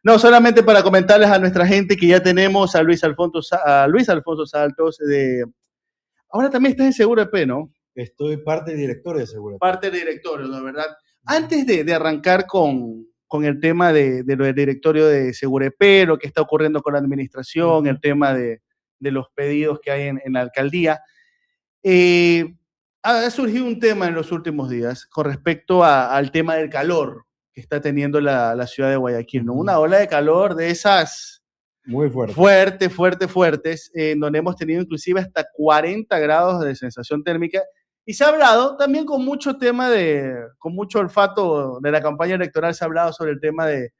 No, solamente para comentarles a nuestra gente que ya tenemos a Luis Alfonso Saltos ahora también estás en Seguro EP, ¿no? Estoy parte del directorio de Seguro EP. Parte del directorio, ¿no? ¿Verdad? Antes de arrancar con el tema de lo del directorio de Seguro EP, lo que está ocurriendo con la administración, el tema de los pedidos que hay en la alcaldía, eh, ha surgido un tema en los últimos días con respecto al tema del calor que está teniendo la ciudad de Guayaquil, ¿no? Una ola de calor de esas muy fuertes, fuertes, en donde hemos tenido inclusive hasta 40 grados de sensación térmica. Y se ha hablado también con mucho tema con mucho olfato de la campaña electoral, se ha hablado sobre el tema de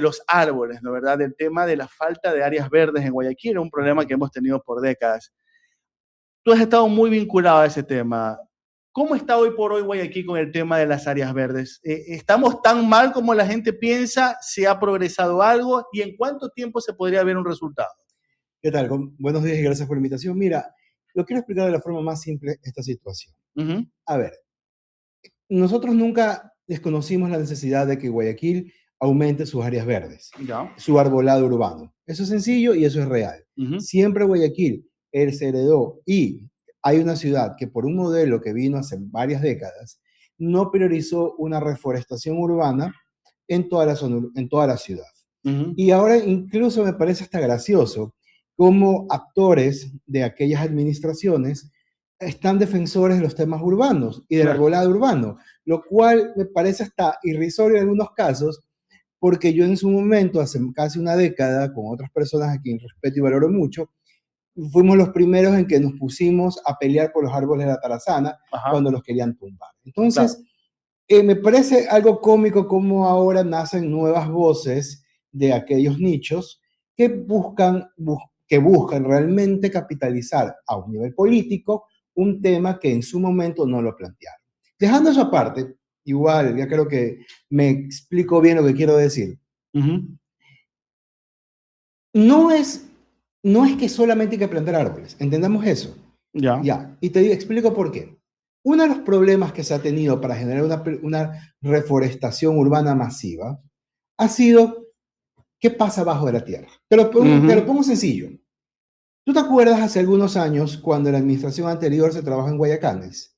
los árboles, ¿no? ¿Verdad? Del tema de la falta de áreas verdes en Guayaquil, un problema que hemos tenido por décadas. Tú has estado muy vinculado a ese tema. ¿Cómo está hoy por hoy Guayaquil con el tema de las áreas verdes? ¿Estamos tan mal como la gente piensa? ¿Se ha progresado algo? ¿Y en cuánto tiempo se podría ver un resultado? ¿Qué tal? Buenos días y gracias por la invitación. Mira, lo quiero explicar de la forma más simple esta situación. A ver, nosotros nunca desconocimos la necesidad de que Guayaquil aumente sus áreas verdes, su arbolado urbano. Eso es sencillo y eso es real. Siempre Guayaquil se heredó y hay una ciudad que por un modelo que vino hace varias décadas no priorizó una reforestación urbana en toda la ciudad. Y ahora incluso me parece hasta gracioso cómo actores de aquellas administraciones están defensores de los temas urbanos y del arbolado urbano, lo cual me parece hasta irrisorio en algunos casos, porque yo en su momento, hace casi una década, con otras personas a quien respeto y valoro mucho, fuimos los primeros en que nos pusimos a pelear por los árboles de la tarazana cuando los querían tumbar. Entonces, me parece algo cómico cómo ahora nacen nuevas voces de aquellos nichos que buscan realmente capitalizar a un nivel político un tema que en su momento no lo plantearon. Dejando eso aparte, igual, ya creo que me explico bien lo que quiero decir. No es que solamente hay que plantar árboles, entendamos eso. Ya, y te explico por qué. Uno de los problemas que se ha tenido para generar una reforestación urbana masiva ha sido qué pasa abajo de la tierra. Te lo pongo sencillo. ¿Tú te acuerdas hace algunos años cuando en la administración anterior se trabajó en Guayacanes?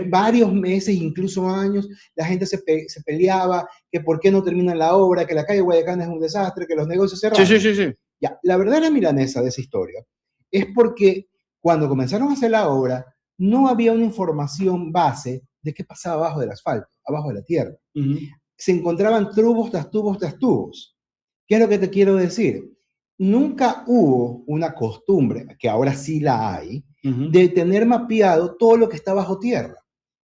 Varios meses, incluso años, la gente se peleaba que por qué no termina la obra, que la calle Guayacanes es un desastre, que los negocios cerraron. Sí. Ya, la verdadera milanesa de esa historia es porque cuando comenzaron a hacer la obra, no había una información base de qué pasaba abajo del asfalto, abajo de la tierra. Se encontraban tubos tras tubos tras tubos. ¿Qué es lo que te quiero decir? Nunca hubo una costumbre, que ahora sí la hay, de tener mapeado todo lo que está bajo tierra.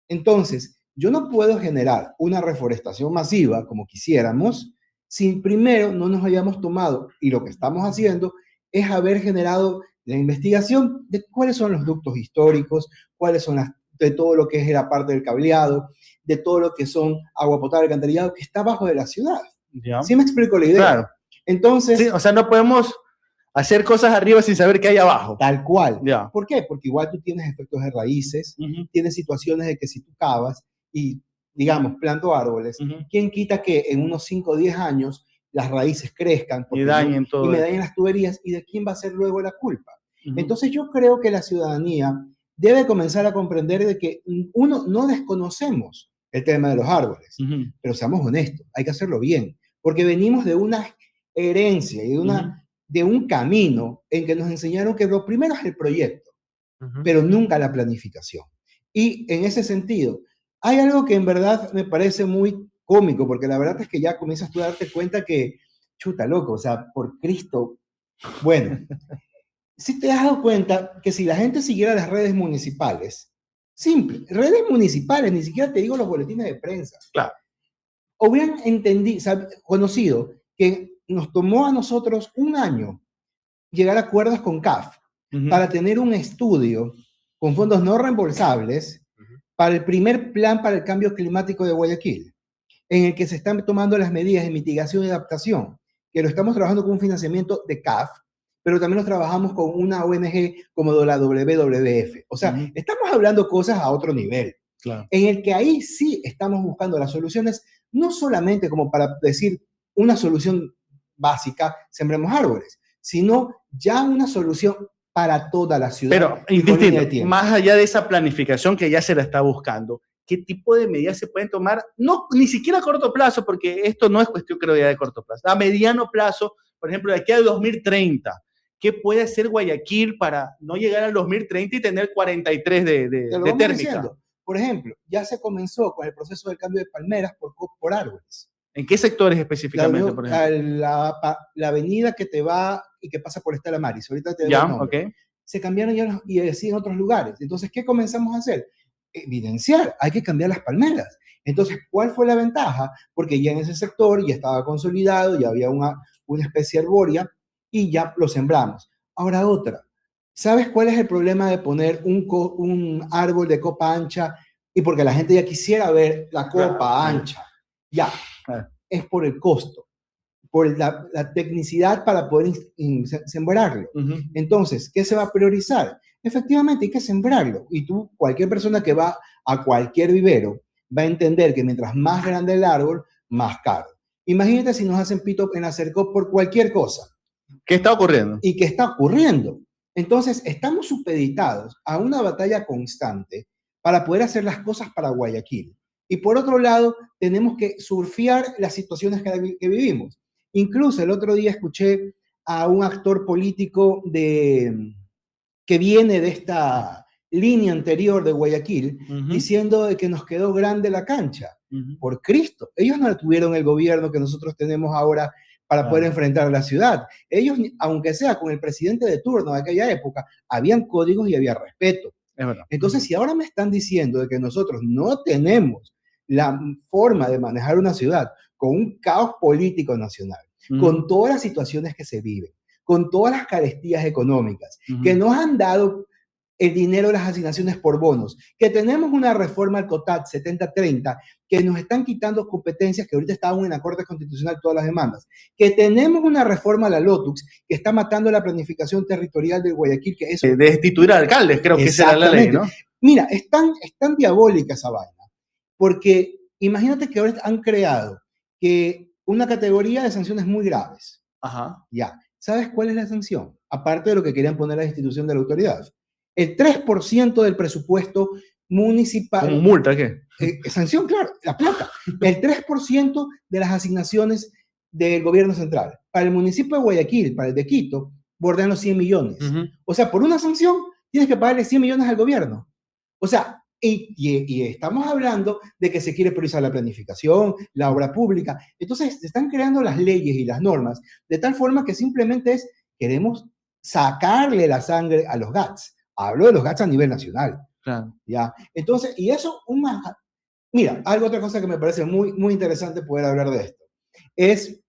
Entonces, yo no puedo generar una reforestación masiva como quisiéramos si primero no nos hayamos tomado, y lo que estamos haciendo es haber generado la investigación de cuáles son los ductos históricos, cuáles son de todo lo que es la parte del cableado, de todo lo que son agua potable, alcantarillado, que está abajo de la ciudad. ¿Sí me explico la idea? Claro. Entonces, sí, o sea, no podemos hacer cosas arriba sin saber qué hay abajo. Tal cual. ¿Por qué? Porque igual tú tienes efectos de raíces, tienes situaciones de que si tú cavas y, digamos, planto árboles, ¿quién quita que en unos 5 o 10 años las raíces crezcan y dañen todo y me dañen las tuberías? ¿Y de quién va a ser luego la culpa? Entonces yo creo que la ciudadanía debe comenzar a comprender de que uno no desconocemos el tema de los árboles, pero seamos honestos, hay que hacerlo bien, porque venimos de una herencia y de un camino en que nos enseñaron que lo primero es el proyecto, pero nunca la planificación. Y en ese sentido, hay algo que en verdad me parece muy cómico, porque la verdad es que ya comienzas tú a darte cuenta que, chuta loco, o sea, por Cristo, bueno, si te has dado cuenta que si la gente siguiera las redes municipales, simple, redes municipales, ni siquiera te digo los boletines de prensa, hubieran conocido que nos tomó a nosotros un año llegar a acuerdos con CAF para tener un estudio con fondos no reembolsables para el primer plan para el cambio climático de Guayaquil, en el que se están tomando las medidas de mitigación y adaptación, que lo estamos trabajando con un financiamiento de CAF, pero también lo trabajamos con una ONG como la WWF. O sea, estamos hablando cosas a otro nivel, en el que ahí sí estamos buscando las soluciones, no solamente como para decir, una solución básica, sembremos árboles, sino ya una solución para toda la ciudad. Pero, distinto, más allá de esa planificación que ya se la está buscando, ¿qué tipo de medidas se pueden tomar? No, ni siquiera a corto plazo, porque esto no es cuestión, creo, ya de corto plazo. A mediano plazo, por ejemplo, de aquí al 2030, ¿qué puede hacer Guayaquil para no llegar al 2030 y tener 43 de térmica? Por ejemplo, ya se comenzó con el proceso del cambio de palmeras por árboles. ¿En qué sectores específicamente, por ejemplo? La avenida que te va y que pasa por Estela Maris. Ahorita te ya, ok. Se cambiaron ya y así en otros lugares. Entonces, ¿qué comenzamos a hacer? Evidenciar, hay que cambiar las palmeras. Entonces, ¿cuál fue la ventaja? Porque ya en ese sector ya estaba consolidado, ya había una especie arbórea y ya lo sembramos. Ahora otra. ¿Sabes cuál es el problema de poner un árbol de copa ancha? Y porque la gente ya quisiera ver la copa ancha. Ya, es por el costo, por la tecnicidad para poder sembrarlo. Entonces, ¿qué se va a priorizar? Efectivamente, hay que sembrarlo. Y tú, cualquier persona que va a cualquier vivero, va a entender que mientras más grande el árbol, más caro. Imagínate si nos hacen pito en la Cercop por cualquier cosa. ¿Qué está ocurriendo? ¿Y qué está ocurriendo? Entonces, estamos supeditados a una batalla constante para poder hacer las cosas para Guayaquil. Y por otro lado, tenemos que surfear las situaciones que vivimos. Incluso el otro día escuché a un actor político que viene de esta línea anterior de Guayaquil, diciendo de que nos quedó grande la cancha. Por Cristo, ellos no tuvieron el gobierno que nosotros tenemos ahora para poder enfrentar a la ciudad. Ellos, aunque sea con el presidente de turno de aquella época, habían códigos y había respeto. Entonces, si ahora me están diciendo de que nosotros no tenemos la forma de manejar una ciudad con un caos político nacional, con todas las situaciones que se viven, con todas las carestías económicas, que nos han dado el dinero de las asignaciones por bonos, que tenemos una reforma al COTAD 70-30, que nos están quitando competencias que ahorita estaban en la Corte Constitucional todas las demandas, que tenemos una reforma a la LOTUX que está matando la planificación territorial de Guayaquil, que es... De destituir alcaldes, creo que esa era la ley, ¿no? Mira, es tan diabólica esa vaina, porque imagínate que ahora han creado que una categoría de sanciones muy graves. Ya. ¿Sabes cuál es la sanción? Aparte de lo que querían poner a la institución de la autoridad. El 3% del presupuesto municipal. ¿Como multa qué? Sanción, claro, la plata. El 3% de las asignaciones del gobierno central. Para el municipio de Guayaquil, para el de Quito, bordean los 100 millones. O sea, por una sanción tienes que pagarle 100 millones al gobierno. O sea, y estamos hablando de que se quiere priorizar la planificación, la obra pública. Entonces, se están creando las leyes y las normas de tal forma que simplemente queremos sacarle la sangre a los GATS. Hablo de los GATS a nivel nacional. Claro. ¿Ya? Entonces, y eso, mira, otra cosa que me parece muy, muy interesante poder hablar de esto, es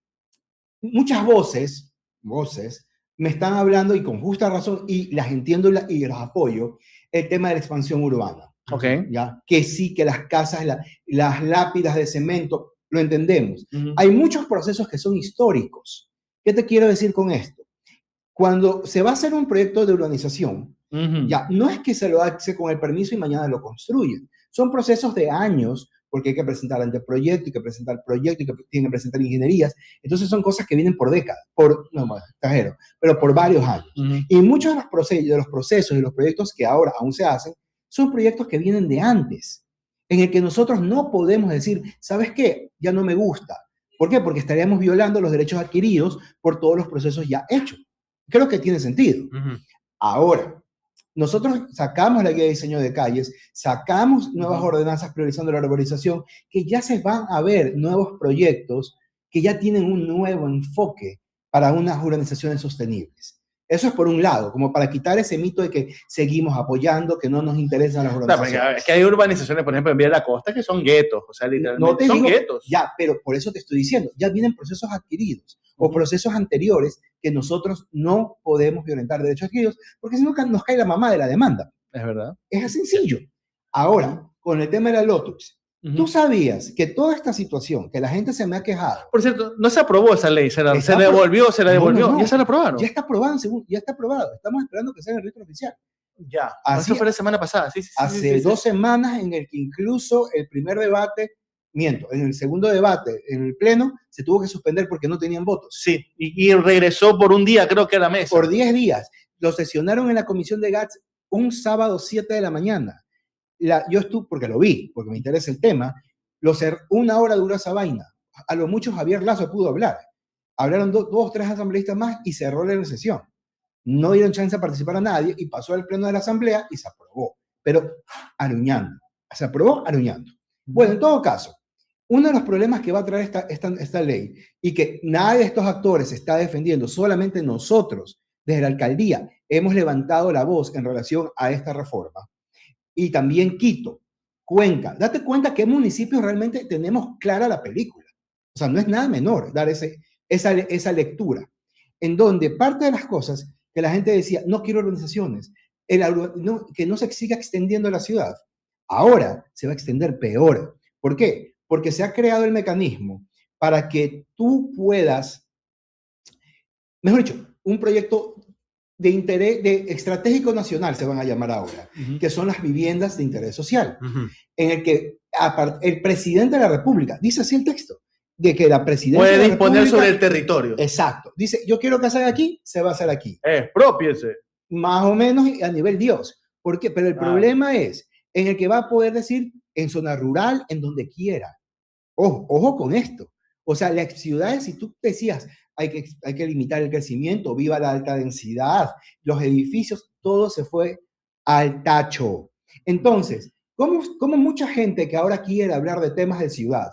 muchas voces me están hablando, y con justa razón, y las entiendo y los apoyo, el tema de la expansión urbana. ¿Ya? Que sí, que las casas, las lápidas de cemento, lo entendemos. Hay muchos procesos que son históricos. ¿Qué te quiero decir con esto? Cuando se va a hacer un proyecto de urbanización, ya no es que se lo hace con el permiso y mañana lo construyen. Son procesos de años, porque hay que presentar anteproyecto, hay que presentar proyecto, y que tienen que presentar ingenierías. Entonces son cosas que vienen por décadas, exagero, pero por varios años. Y muchos de los procesos y los proyectos que ahora aún se hacen son proyectos que vienen de antes, en el que nosotros no podemos decir, ¿sabes qué? Ya no me gusta. ¿Por qué? Porque estaríamos violando los derechos adquiridos por todos los procesos ya hechos. Creo que tiene sentido. Ahora, nosotros sacamos la guía de diseño de calles, sacamos nuevas ordenanzas priorizando la arborización, que ya se van a ver nuevos proyectos que ya tienen un nuevo enfoque para unas urbanizaciones sostenibles. Eso es por un lado, como para quitar ese mito de que seguimos apoyando, que no nos interesan las urbanizaciones. Claro, es que hay urbanizaciones, por ejemplo, en Vía de la Costa, que son guetos, o sea, literalmente son guetos. Ya, pero por eso te estoy diciendo, ya vienen procesos adquiridos o procesos anteriores que nosotros no podemos violentar derechos adquiridos, porque si no nos cae la mamá de la demanda. Es verdad. Es sencillo. Ahora, con el tema de la LOTUX, ¿tú sabías que toda esta situación, que la gente se me ha quejado? Por cierto, no se aprobó esa ley, se devolvió, se la devolvió, no. Ya se la aprobaron. Ya está aprobado, ya está aprobado. Estamos esperando que sea en el registro oficial. Ya, eso fue la semana pasada. Sí, hace 2 semanas en el que incluso el primer debate miento, en el segundo debate, en el pleno, se tuvo que suspender porque no tenían votos. Sí, y regresó por un día, creo que a la mesa. Por 10 días. Lo sesionaron en la comisión de GATS un sábado 7 de la mañana. Yo estuve, porque lo vi, porque me interesa el tema, una hora duró esa vaina. A lo mucho Javier Lazo pudo hablar. Hablaron dos, tres asambleístas más y cerró la sesión. No dieron chance a participar a nadie y pasó al pleno de la asamblea y se aprobó. Pero aruñando. Se aprobó aruñando. Bueno, en todo caso, uno de los problemas que va a traer esta ley y que nadie de estos actores está defendiendo, solamente nosotros desde la alcaldía hemos levantado la voz en relación a esta reforma, y también Quito, Cuenca. Date cuenta que municipios realmente tenemos clara la película. O sea, no es nada menor dar esa lectura, en donde parte de las cosas que la gente decía, no quiero organizaciones, que no se siga extendiendo la ciudad, ahora se va a extender peor. ¿Por qué? Porque se ha creado el mecanismo para que tú puedas, mejor dicho, un proyecto de interés estratégico nacional, se van a llamar ahora, que son las viviendas de interés social, en el que el presidente de la República, dice así el texto, de que la presidencia puede disponer sobre el territorio. Exacto. Dice, yo quiero que se haga aquí, se va a hacer aquí. Expropiese. Más o menos a nivel Dios. ¿Por qué? Pero el problema es en el que va a poder decir en zona rural, en donde quiera. Ojo con esto. O sea, las ciudades, si tú decías, hay que limitar el crecimiento, viva la alta densidad, los edificios, todo se fue al tacho. Entonces, ¿cómo mucha gente que ahora quiere hablar de temas de ciudad,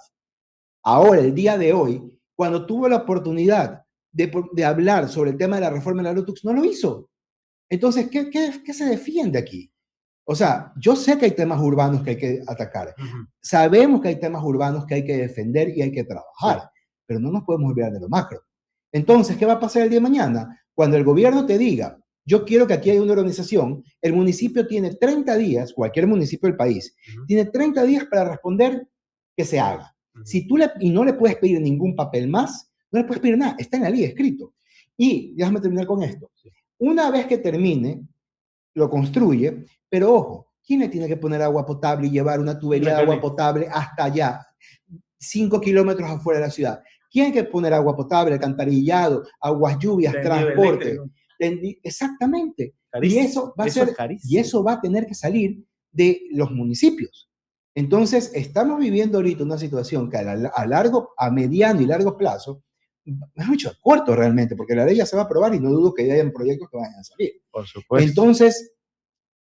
ahora, el día de hoy, cuando tuvo la oportunidad de hablar sobre el tema de la reforma de la LUTUX, no lo hizo? Entonces, ¿qué se defiende aquí? O sea, yo sé que hay temas urbanos que hay que atacar. Sabemos que hay temas urbanos que hay que defender y hay que trabajar, pero no nos podemos olvidar de lo macro. Entonces, ¿qué va a pasar el día de mañana? Cuando el gobierno te diga, yo quiero que aquí haya una organización, el municipio tiene 30 días, cualquier municipio del país, tiene 30 días para responder que se haga. Si tú y no le puedes pedir ningún papel más, no le puedes pedir nada, está en la ley escrito. Y déjame terminar con esto. Una vez que termine, lo construye, pero ojo, ¿quién le tiene que poner agua potable y llevar una tubería de agua potable hasta allá, 5 kilómetros afuera de la ciudad? ¿Quién hay que poner agua potable, alcantarillado, aguas lluvias, transporte? Exactamente. Carísimo. Y eso va a tener que salir de los municipios. Entonces, estamos viviendo ahorita una situación que a mediano y largo plazo, es mucho corto realmente, porque la ley ya se va a aprobar y no dudo que hayan proyectos que vayan a salir. Por supuesto. Entonces,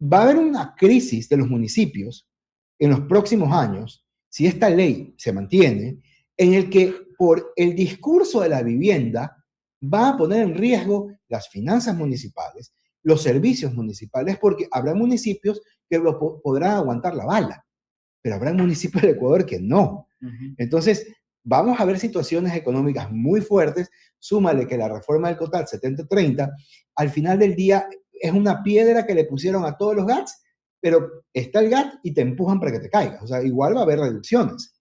va a haber una crisis de los municipios en los próximos años, si esta ley se mantiene, en el que por el discurso de la vivienda va a poner en riesgo las finanzas municipales, los servicios municipales, porque habrá municipios que podrán aguantar la bala, pero habrá municipios del Ecuador que no. Entonces, vamos a ver situaciones económicas muy fuertes. Súmale que la reforma del COTAD 70-30, al final del día, es una piedra que le pusieron a todos los GATs, pero está el GAT y te empujan para que te caigas. O sea, igual va a haber reducciones.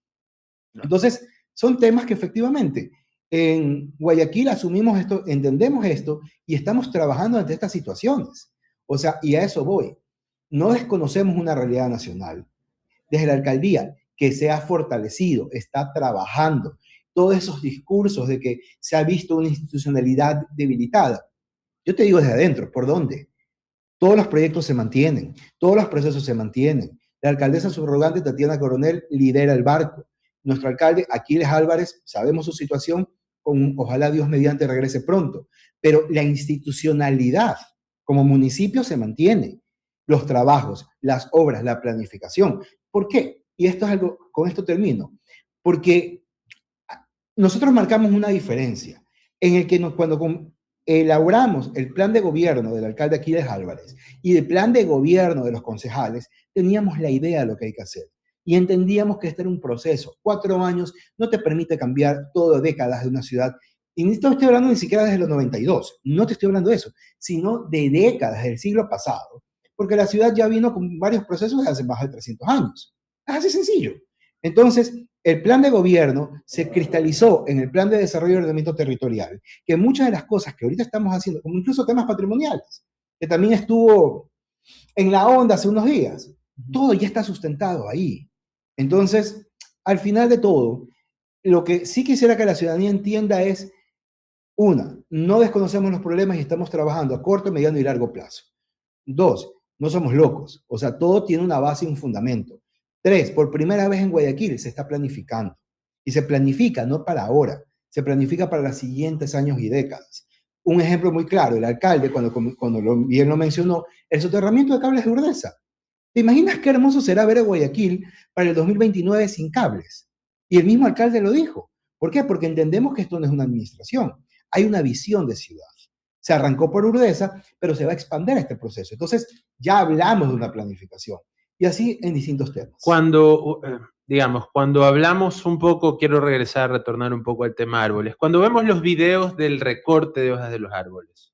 Entonces, son temas que efectivamente en Guayaquil asumimos esto, entendemos esto y estamos trabajando ante estas situaciones. O sea, y a eso voy. No desconocemos una realidad nacional. Desde la alcaldía, que se ha fortalecido, está trabajando. Todos esos discursos de que se ha visto una institucionalidad debilitada. Yo te digo desde adentro, ¿por dónde? Todos los proyectos se mantienen, todos los procesos se mantienen. La alcaldesa subrogante Tatiana Coronel lidera el barco. Nuestro alcalde Aquiles Álvarez, sabemos su situación, ojalá Dios mediante regrese pronto, pero la institucionalidad como municipio se mantiene. Los trabajos, las obras, la planificación. ¿Por qué? Y esto es algo, con esto termino. Porque nosotros marcamos una diferencia en el que cuando elaboramos el plan de gobierno del alcalde Aquiles Álvarez y el plan de gobierno de los concejales, teníamos la idea de lo que hay que hacer. Y entendíamos que este era un proceso. 4 años no te permite cambiar todo décadas de una ciudad. Y no estoy hablando ni siquiera desde los 92, no te estoy hablando de eso, sino de décadas del siglo pasado, porque la ciudad ya vino con varios procesos desde hace más de 300 años. Es así sencillo. Entonces, el plan de gobierno se cristalizó en el plan de desarrollo y ordenamiento territorial, que muchas de las cosas que ahorita estamos haciendo, como incluso temas patrimoniales, que también estuvo en la onda hace unos días, todo ya está sustentado ahí. Entonces, al final de todo, lo que sí quisiera que la ciudadanía entienda es, una, no desconocemos los problemas y estamos trabajando a corto, mediano y largo plazo. Dos, no somos locos, o sea, todo tiene una base y un fundamento. Tres, por primera vez en Guayaquil se está planificando. Y se planifica no para ahora, se planifica para los siguientes años y décadas. Un ejemplo muy claro, el alcalde, cuando bien lo mencionó, el soterramiento de cables de Urdesa. ¿Te imaginas qué hermoso será ver a Guayaquil para el 2029 sin cables? Y el mismo alcalde lo dijo. ¿Por qué? Porque entendemos que esto no es una administración, hay una visión de ciudad. Se arrancó por Urdesa, pero se va a expandir este proceso. Entonces, ya hablamos de una planificación. Y así en distintos temas. Digamos, cuando hablamos un poco, quiero retornar un poco al tema árboles. Cuando vemos los videos del recorte de hojas de los árboles,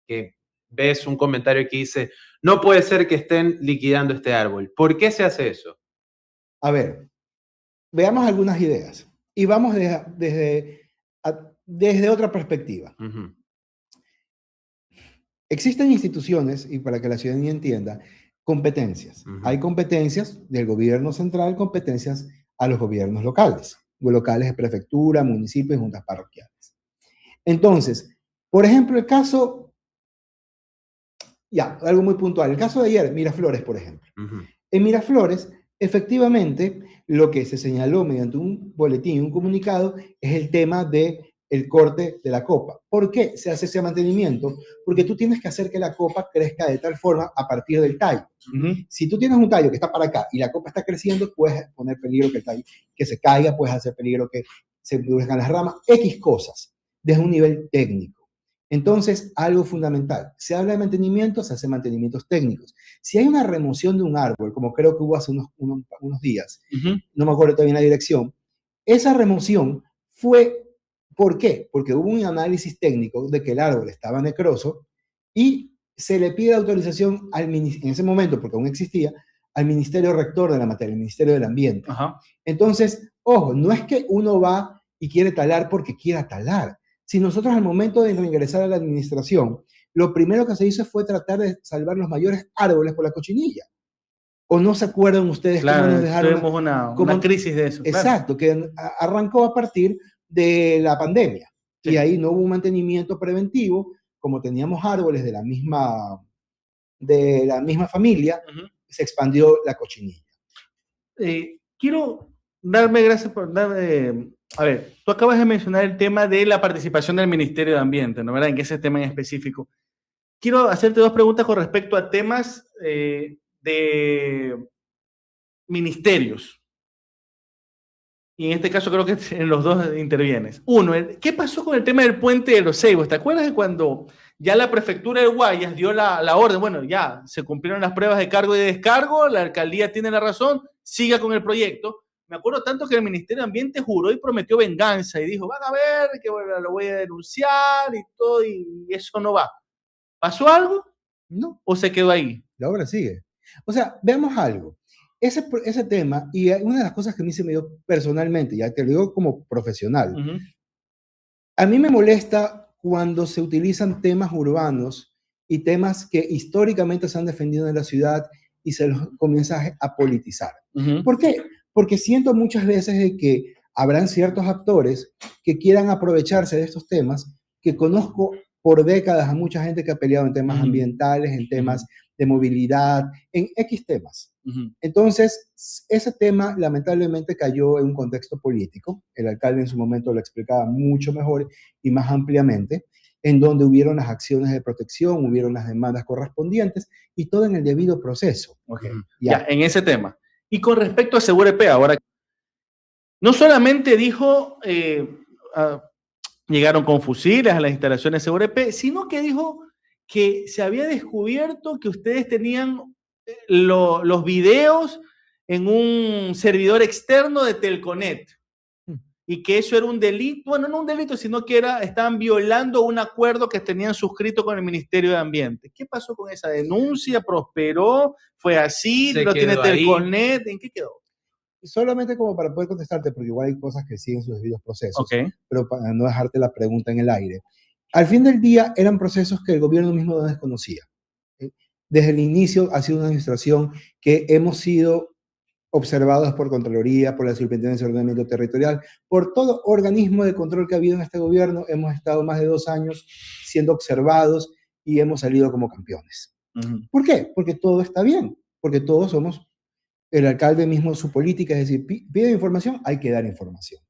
que ves un comentario que dice, no puede ser que estén liquidando este árbol. ¿Por qué se hace eso? A ver, veamos algunas ideas. Y vamos desde otra perspectiva. Uh-huh. Existen instituciones, y para que la ciudadanía entienda, competencias. Uh-huh. Hay competencias del gobierno central, competencias a los gobiernos locales de prefectura, municipios y juntas parroquiales. Entonces, por ejemplo, el caso, algo muy puntual, el caso de ayer, Miraflores, por ejemplo. Uh-huh. En Miraflores, efectivamente, lo que se señaló mediante un boletín, un comunicado, es el tema de el corte de la copa. ¿Por qué se hace ese mantenimiento? Porque tú tienes que hacer que la copa crezca de tal forma a partir del tallo. Uh-huh. Si tú tienes un tallo que está para acá y la copa está creciendo, puedes poner peligro que el tallo que se caiga, puedes hacer peligro que se endurezcan las ramas, X cosas, desde un nivel técnico. Entonces, algo fundamental, se habla de mantenimiento, se hace mantenimientos técnicos. Si hay una remoción de un árbol, como creo que hubo hace unos días, uh-huh, no me acuerdo todavía la dirección, esa remoción fue, ¿por qué? Porque hubo un análisis técnico de que el árbol estaba necroso y se le pide autorización en ese momento, porque aún existía, al Ministerio Rector de la materia, el Ministerio del Ambiente. uh-huh. Entonces, ojo, no es que uno va y quiere talar porque quiera talar. Si nosotros al momento de ingresar a la administración, lo primero que se hizo fue tratar de salvar los mayores árboles por la cochinilla. ¿O no se acuerdan ustedes claro, cómo nos dejaron? Tuvimos una crisis de eso. Exacto, claro. Que arrancó a partir de la pandemia. Sí. Y ahí no hubo un mantenimiento preventivo, como teníamos árboles de la misma familia, uh-huh, se expandió la cochinilla. Quiero darme gracias por darme... A ver, tú acabas de mencionar el tema de la participación del Ministerio de Ambiente, ¿no? ¿Verdad? En ese tema en específico. Quiero hacerte dos preguntas con respecto a temas de ministerios. Y en este caso creo que en los dos intervienes. Uno, ¿qué pasó con el tema del puente de los Ceibos? ¿Te acuerdas de cuando ya la prefectura de Guayas dio la orden? Bueno, ya se cumplieron las pruebas de cargo y de descargo, la alcaldía tiene la razón, siga con el proyecto. Me acuerdo tanto que el Ministerio de Ambiente juró y prometió venganza y dijo, van a ver que bueno, lo voy a denunciar y todo, y eso no va. ¿Pasó algo? No. ¿O se quedó ahí? La obra sigue. O sea, veamos algo. Ese tema, y una de las cosas que a mí se me dio personalmente, ya te lo digo como profesional, uh-huh, a mí me molesta cuando se utilizan temas urbanos y temas que históricamente se han defendido en la ciudad y se los comienza a politizar. Uh-huh. ¿Por qué? Porque siento muchas veces de que habrán ciertos actores que quieran aprovecharse de estos temas, que conozco por décadas a mucha gente que ha peleado en temas, uh-huh, ambientales, en temas, uh-huh, de movilidad, en X temas. Uh-huh. Entonces, ese tema lamentablemente cayó en un contexto político. El alcalde en su momento lo explicaba mucho mejor y más ampliamente, en donde hubieron las acciones de protección, hubieron las demandas correspondientes y todo en el debido proceso. Okay. Ya, en ese tema. Y con respecto a Segurep, ahora, no solamente dijo, llegaron con fusiles a las instalaciones de Segurep, sino que dijo que se había descubierto que ustedes tenían los videos en un servidor externo de Telconet y que eso era un delito, bueno, no un delito, sino que estaban violando un acuerdo que tenían suscrito con el Ministerio de Ambiente. ¿Qué pasó con esa denuncia? ¿Prosperó? ¿Fue así? ¿Lo tiene Telconet? ¿En qué quedó? Solamente como para poder contestarte, porque igual hay cosas que siguen sus debidos procesos, okay, pero para no dejarte la pregunta en el aire. Al fin del día eran procesos que el gobierno mismo no desconocía. Desde el inicio ha sido una administración que hemos sido observados por Contraloría, por la Superintendencia de Ordenamiento Territorial, por todo organismo de control que ha habido en este gobierno. Hemos estado más de 2 años siendo observados y hemos salido como campeones. ¿Por qué? Porque todo está bien, porque todos somos, el alcalde mismo, su política, es decir, pide información, hay que dar información.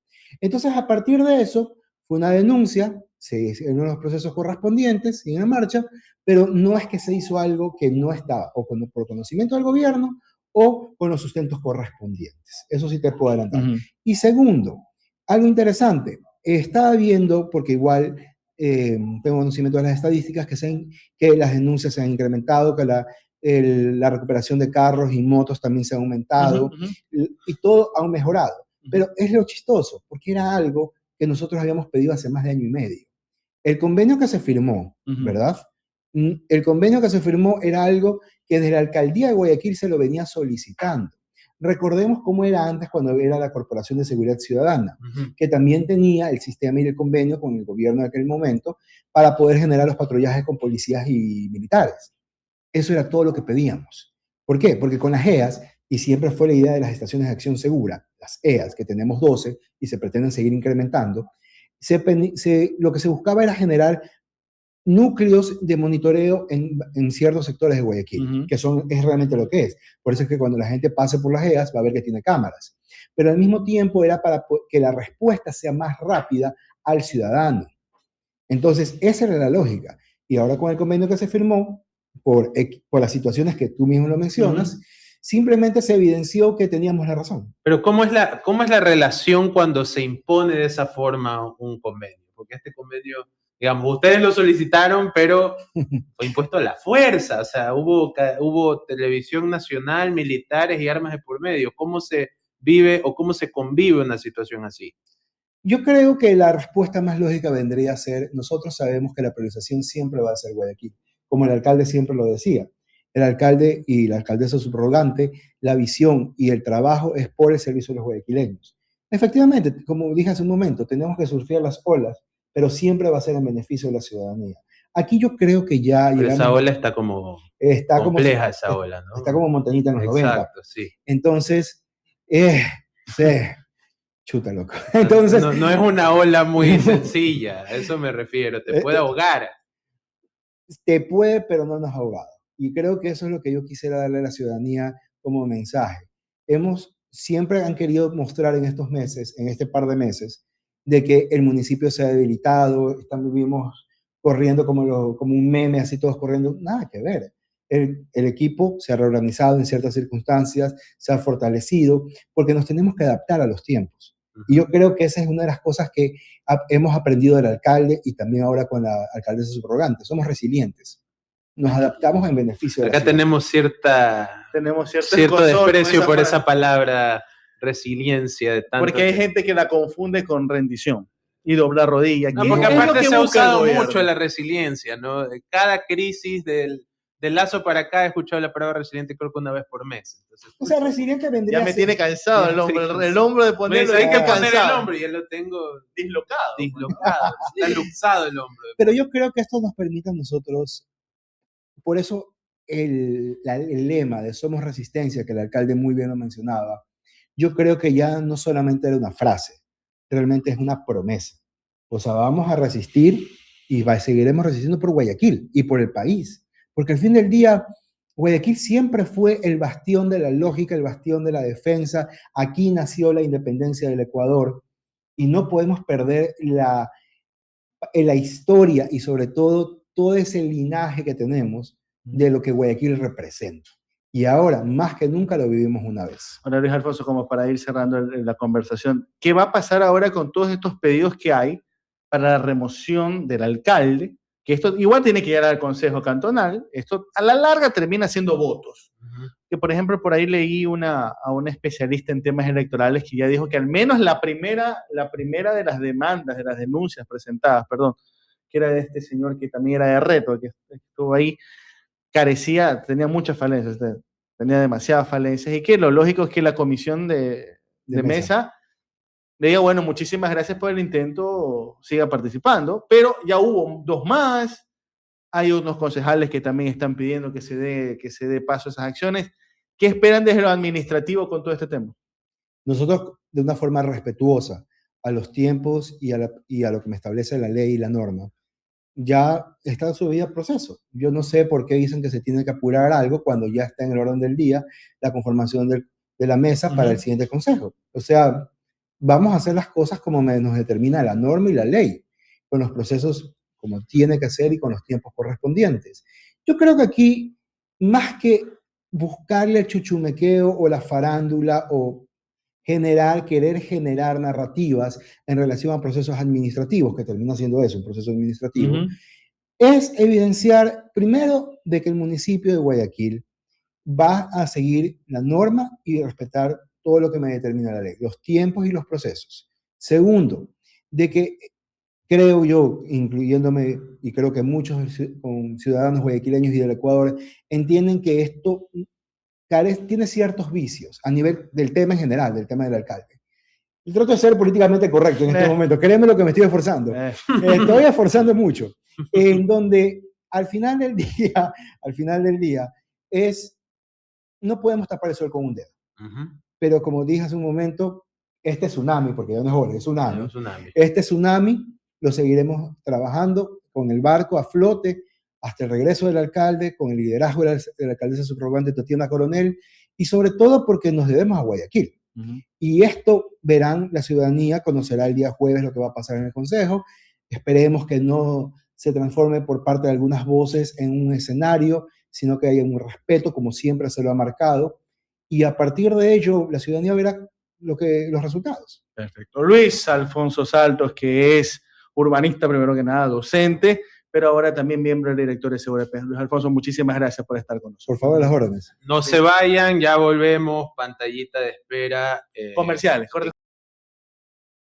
Entonces, a partir de eso, fue una denuncia, se hicieron los procesos correspondientes, siguen en marcha, pero no es que se hizo algo que no estaba, o por conocimiento del gobierno, o con los sustentos correspondientes. Eso sí te puedo adelantar. Y segundo, algo interesante, estaba viendo, porque igual tengo conocimiento de las estadísticas, que las denuncias se han incrementado, que la recuperación de carros y motos también se ha aumentado, y todo ha mejorado. Pero es lo chistoso, porque era algo que nosotros habíamos pedido hace más de año y medio. El convenio que se firmó, ¿verdad? El convenio que se firmó era algo que desde la alcaldía de Guayaquil se lo venía solicitando. Recordemos cómo era antes cuando era la Corporación de Seguridad Ciudadana, que también tenía el sistema y el convenio con el gobierno de aquel momento para poder generar los patrullajes con policías y militares. Eso era todo lo que pedíamos. ¿Por qué? Porque con las EAS, y siempre fue la idea de las estaciones de acción segura, las EAS, que tenemos 12 y se pretenden seguir incrementando, lo que se buscaba era generar núcleos de monitoreo en ciertos sectores de Guayaquil, que es realmente lo que es. Por eso es que cuando la gente pase por las EAS va a ver que tiene cámaras. Pero al mismo tiempo era para que la respuesta sea más rápida al ciudadano. Entonces, esa era la lógica. Y ahora con el convenio que se firmó, por las situaciones que tú mismo lo mencionas, simplemente se evidenció que teníamos la razón. Pero ¿cómo es la relación cuando se impone de esa forma un convenio? Porque este convenio, digamos, ustedes lo solicitaron, pero fue impuesto a la fuerza. O sea, hubo televisión nacional, militares y armas de por medio. ¿Cómo se vive o cómo se convive una situación así? Yo creo que la respuesta más lógica vendría a ser, nosotros sabemos que la priorización siempre va a ser Guayaquil, como el alcalde siempre lo decía. El alcalde y la alcaldesa subrogante, la visión y el trabajo es por el servicio de los guayaquileños. Efectivamente, como dije hace un momento, tenemos que surfear las olas, pero siempre va a ser en beneficio de la ciudadanía. Aquí yo creo que ya pero llegamos... Esa ola está como compleja, esa ola, ¿no? Está como montañita en los 90. Exacto, sí. Entonces, sí, chuta, loco. Entonces, no es una ola muy sencilla, a eso me refiero, te puede ahogar. Te puede, pero no nos ha ahogado. Y creo que eso es lo que yo quisiera darle a la ciudadanía como mensaje. Siempre han querido mostrar en estos meses, en este par de meses, de que el municipio se ha debilitado, vivimos corriendo como un meme, así todos corriendo. Nada que ver. El equipo se ha reorganizado en ciertas circunstancias, se ha fortalecido, porque nos tenemos que adaptar a los tiempos. Y yo creo que esa es una de las cosas que hemos aprendido del alcalde y también ahora con la alcaldesa subrogante. Somos resilientes. Nos adaptamos en beneficio de la ciudad. Tenemos cierto desprecio por esa palabra resiliencia. Porque hay gente que la confunde con rendición y doblar rodillas. No, porque aparte se ha usado mucho la resiliencia, ¿no? Cada crisis del Lazo para acá he escuchado la palabra resiliente creo que una vez por mes. Entonces, o sea, resiliente vendría ya me tiene cansado el hombro de ponerlo. Hay que poner el hombro y ya lo tengo dislocado. Está luxado el hombro. Pero yo creo que esto nos permite a nosotros, por eso el lema de Somos Resistencia, que el alcalde muy bien lo mencionaba, yo creo que ya no solamente era una frase, realmente es una promesa. O sea, vamos a resistir y seguiremos resistiendo por Guayaquil y por el país. Porque al fin del día, Guayaquil siempre fue el bastión de la lógica, el bastión de la defensa. Aquí nació la independencia del Ecuador y no podemos perder la historia y sobre todo ese linaje que tenemos de lo que Guayaquil representa. Y ahora, más que nunca, lo vivimos una vez. Ahora, Luis Alfonso, como para ir cerrando la conversación, ¿qué va a pasar ahora con todos estos pedidos que hay para la remoción del alcalde? Que esto igual tiene que llegar al Consejo Cantonal, esto a la larga termina siendo votos. Que por ejemplo por ahí leí a un especialista en temas electorales que ya dijo que al menos la primera de las demandas, de las denuncias presentadas, que era de este señor que también era de Reto, que estuvo ahí, tenía muchas falencias, tenía demasiadas falencias, y que lo lógico es que la comisión de mesa le diga, bueno, muchísimas gracias por el intento, siga participando, pero ya hubo 2 más, hay unos concejales que también están pidiendo que se dé paso a esas acciones. ¿Qué esperan desde lo administrativo con todo este tema? Nosotros, de una forma respetuosa a los tiempos y a lo que me establece la ley y la norma, ya está subido el proceso. Yo no sé por qué dicen que se tiene que apurar algo cuando ya está en el orden del día la conformación de la mesa para el siguiente consejo. O sea, vamos a hacer las cosas como nos determina la norma y la ley, con los procesos como tiene que ser y con los tiempos correspondientes. Yo creo que aquí, más que buscarle el chuchumequeo o la farándula o querer generar narrativas en relación a procesos administrativos, que termina siendo eso, un proceso administrativo, es evidenciar primero de que el municipio de Guayaquil va a seguir la norma y respetar todo lo que me determina la ley, los tiempos y los procesos. Segundo, de que creo yo, incluyéndome, y creo que muchos ciudadanos guayaquileños y del Ecuador entienden que esto tiene ciertos vicios a nivel del tema en general, del tema del alcalde. Y trato de ser políticamente correcto en este momento. Créeme lo que me estoy esforzando. Estoy esforzando mucho. En donde al final del día no podemos tapar el sol con un dedo. Pero como dije hace un momento, este tsunami, porque ya no es ola, es tsunami. Este tsunami lo seguiremos trabajando con el barco a flote hasta el regreso del alcalde, con el liderazgo de la alcaldesa subrogante Tatiana Coronel, y sobre todo porque nos debemos a Guayaquil. Y esto verán, la ciudadanía conocerá el día jueves lo que va a pasar en el Consejo. Esperemos que no se transforme por parte de algunas voces en un escenario, sino que haya un respeto, como siempre se lo ha marcado. Y a partir de ello, la ciudadanía verá los resultados. Perfecto. Luis Alfonso Saltos, que es urbanista, primero que nada, docente, pero ahora también miembro del directorio de Seguridad. Luis Alfonso, muchísimas gracias por estar con nosotros. Por favor, las órdenes. No se vayan, ya volvemos, pantallita de espera. Comerciales, corte.